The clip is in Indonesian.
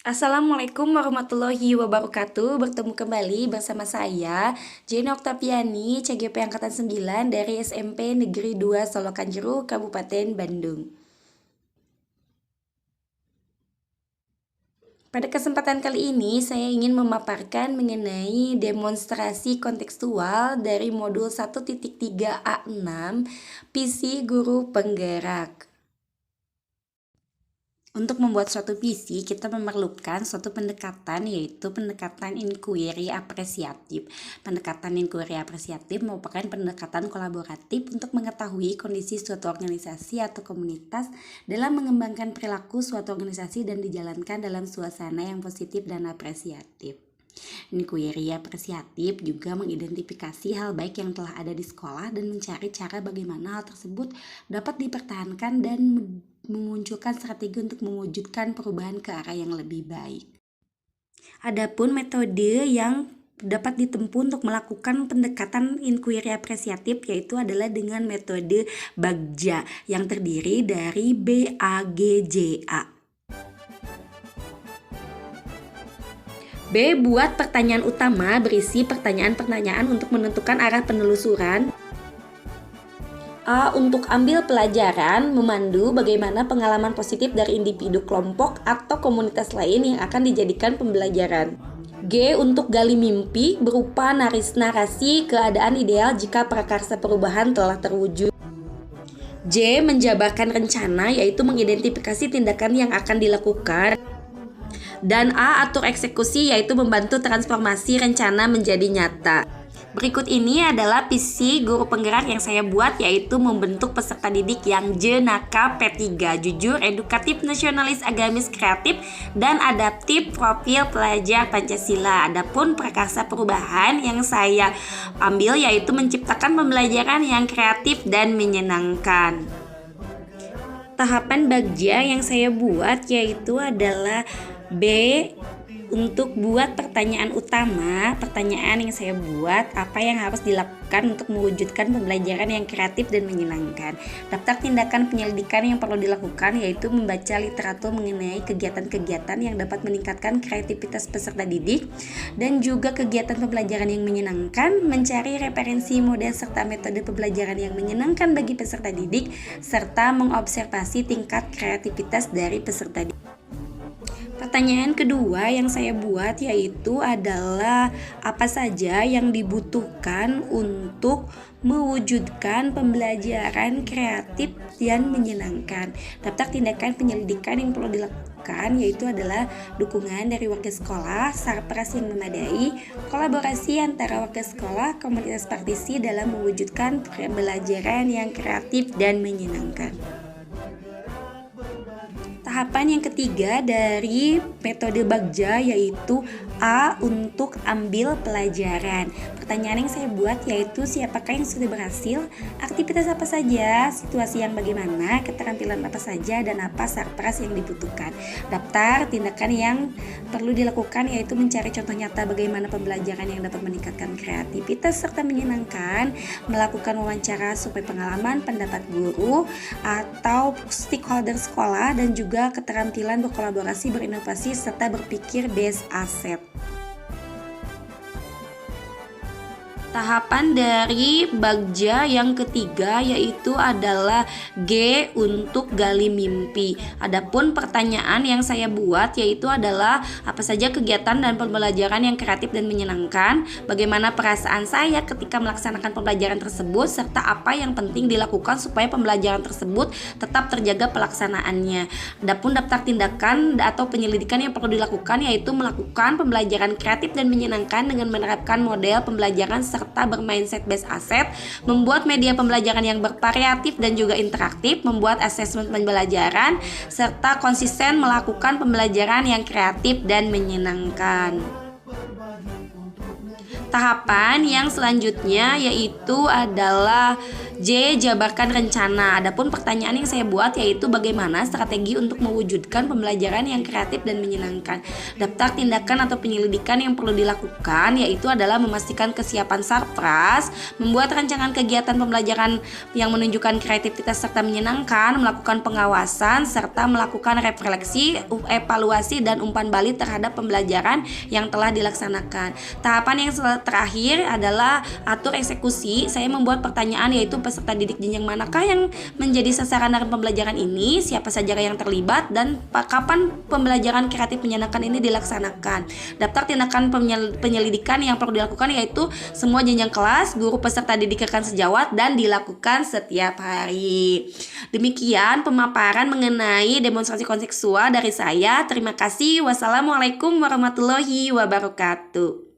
Assalamualaikum warahmatullahi wabarakatuh. Bertemu kembali bersama saya Jenny Oktaviani, CGP Angkatan 9 dari SMP Negeri 2 Solokan Jeruk, Kabupaten Bandung. Pada kesempatan kali ini, saya ingin memaparkan mengenai demonstrasi kontekstual dari modul 1.3A6 PC Guru Penggerak. Untuk membuat suatu PC, kita memerlukan suatu pendekatan, yaitu pendekatan inquiry apresiatif. Pendekatan inquiry apresiatif merupakan pendekatan kolaboratif untuk mengetahui kondisi suatu organisasi atau komunitas dalam mengembangkan perilaku suatu organisasi dan dijalankan dalam suasana yang positif dan apresiatif. Inquiry apresiatif juga mengidentifikasi hal baik yang telah ada di sekolah dan mencari cara bagaimana hal tersebut dapat dipertahankan dan memunculkan strategi untuk mewujudkan perubahan ke arah yang lebih baik. Adapun metode yang dapat ditempuh untuk melakukan pendekatan inquiry apresiatif yaitu adalah dengan metode Bagja yang terdiri dari BAGJA. B. Buat pertanyaan utama berisi pertanyaan-pertanyaan untuk menentukan arah penelusuran. A. Untuk ambil pelajaran, memandu bagaimana pengalaman positif dari individu, kelompok, atau komunitas lain yang akan dijadikan pembelajaran. G. Untuk gali mimpi, berupa narasi keadaan ideal jika prakarsa perubahan telah terwujud. J. Menjabarkan rencana, yaitu mengidentifikasi tindakan yang akan dilakukan. Dan A. Atur eksekusi, yaitu membantu transformasi rencana menjadi nyata. Berikut ini adalah visi guru penggerak yang saya buat, yaitu membentuk peserta didik yang jenaka P3, jujur, edukatif, nasionalis, agamis, kreatif, dan adaptif, profil pelajar Pancasila. Adapun prakarsa perubahan yang saya ambil yaitu menciptakan pembelajaran yang kreatif dan menyenangkan. Tahapan Bagja yang saya buat yaitu adalah B. Untuk buat pertanyaan utama, pertanyaan yang saya buat, apa yang harus dilakukan untuk mewujudkan pembelajaran yang kreatif dan menyenangkan. Daftar tindakan penyelidikan yang perlu dilakukan yaitu membaca literatur mengenai kegiatan-kegiatan yang dapat meningkatkan kreativitas peserta didik dan juga kegiatan pembelajaran yang menyenangkan, mencari referensi model serta metode pembelajaran yang menyenangkan bagi peserta didik, serta mengobservasi tingkat kreativitas dari peserta didik. Pertanyaan kedua yang saya buat yaitu adalah apa saja yang dibutuhkan untuk mewujudkan pembelajaran kreatif dan menyenangkan. Daftar tindakan penyelidikan yang perlu dilakukan yaitu adalah dukungan dari warga sekolah, sarpras yang memadai, kolaborasi antara warga sekolah, komunitas praktisi dalam mewujudkan pembelajaran yang kreatif dan menyenangkan. Tahapan yang ketiga dari metode Bagja yaitu A. Untuk ambil pelajaran. Pertanyaan yang saya buat yaitu siapakah yang sudah berhasil, aktivitas apa saja, situasi yang bagaimana, keterampilan apa saja, dan apa sarpras yang dibutuhkan. Daftar tindakan yang perlu dilakukan yaitu mencari contoh nyata bagaimana pembelajaran yang dapat meningkatkan kreativitas serta menyenangkan, melakukan wawancara supaya pengalaman, pendapat guru atau stakeholder sekolah, dan juga keterampilan berkolaborasi, berinovasi, serta berpikir based asset. Tahapan dari Bagja yang ketiga yaitu adalah G. Untuk gali mimpi. Adapun pertanyaan yang saya buat yaitu adalah apa saja kegiatan dan pembelajaran yang kreatif dan menyenangkan, bagaimana perasaan saya ketika melaksanakan pembelajaran tersebut, serta apa yang penting dilakukan supaya pembelajaran tersebut tetap terjaga pelaksanaannya. Adapun daftar tindakan atau penyelidikan yang perlu dilakukan yaitu melakukan pembelajaran kreatif dan menyenangkan dengan menerapkan model pembelajaran serta bermindset based asset, membuat media pembelajaran yang bervariatif dan juga interaktif, membuat asesmen pembelajaran, serta konsisten melakukan pembelajaran yang kreatif dan menyenangkan. Tahapan yang selanjutnya yaitu adalah J. Jabarkan rencana. Adapun pertanyaan yang saya buat yaitu bagaimana strategi untuk mewujudkan pembelajaran yang kreatif dan menyenangkan. Daftar tindakan atau penyelidikan yang perlu dilakukan yaitu adalah memastikan kesiapan sarpras, membuat rancangan kegiatan pembelajaran yang menunjukkan kreativitas serta menyenangkan, melakukan pengawasan, serta melakukan refleksi, evaluasi, dan umpan balik terhadap pembelajaran yang telah dilaksanakan. Tahapan yang terakhir adalah atur eksekusi. Saya membuat pertanyaan yaitu peserta didik jenjang manakah yang menjadi sasaran dari pembelajaran ini, siapa saja yang terlibat, dan kapan pembelajaran kreatif menyenangkan ini dilaksanakan. Daftar tindakan penyelidikan yang perlu dilakukan yaitu semua jenjang kelas, guru peserta didik akan sejawat dan dilakukan setiap hari. Demikian pemaparan mengenai demonstrasi kontekstual dari saya. Terima kasih. Wassalamualaikum warahmatullahi wabarakatuh.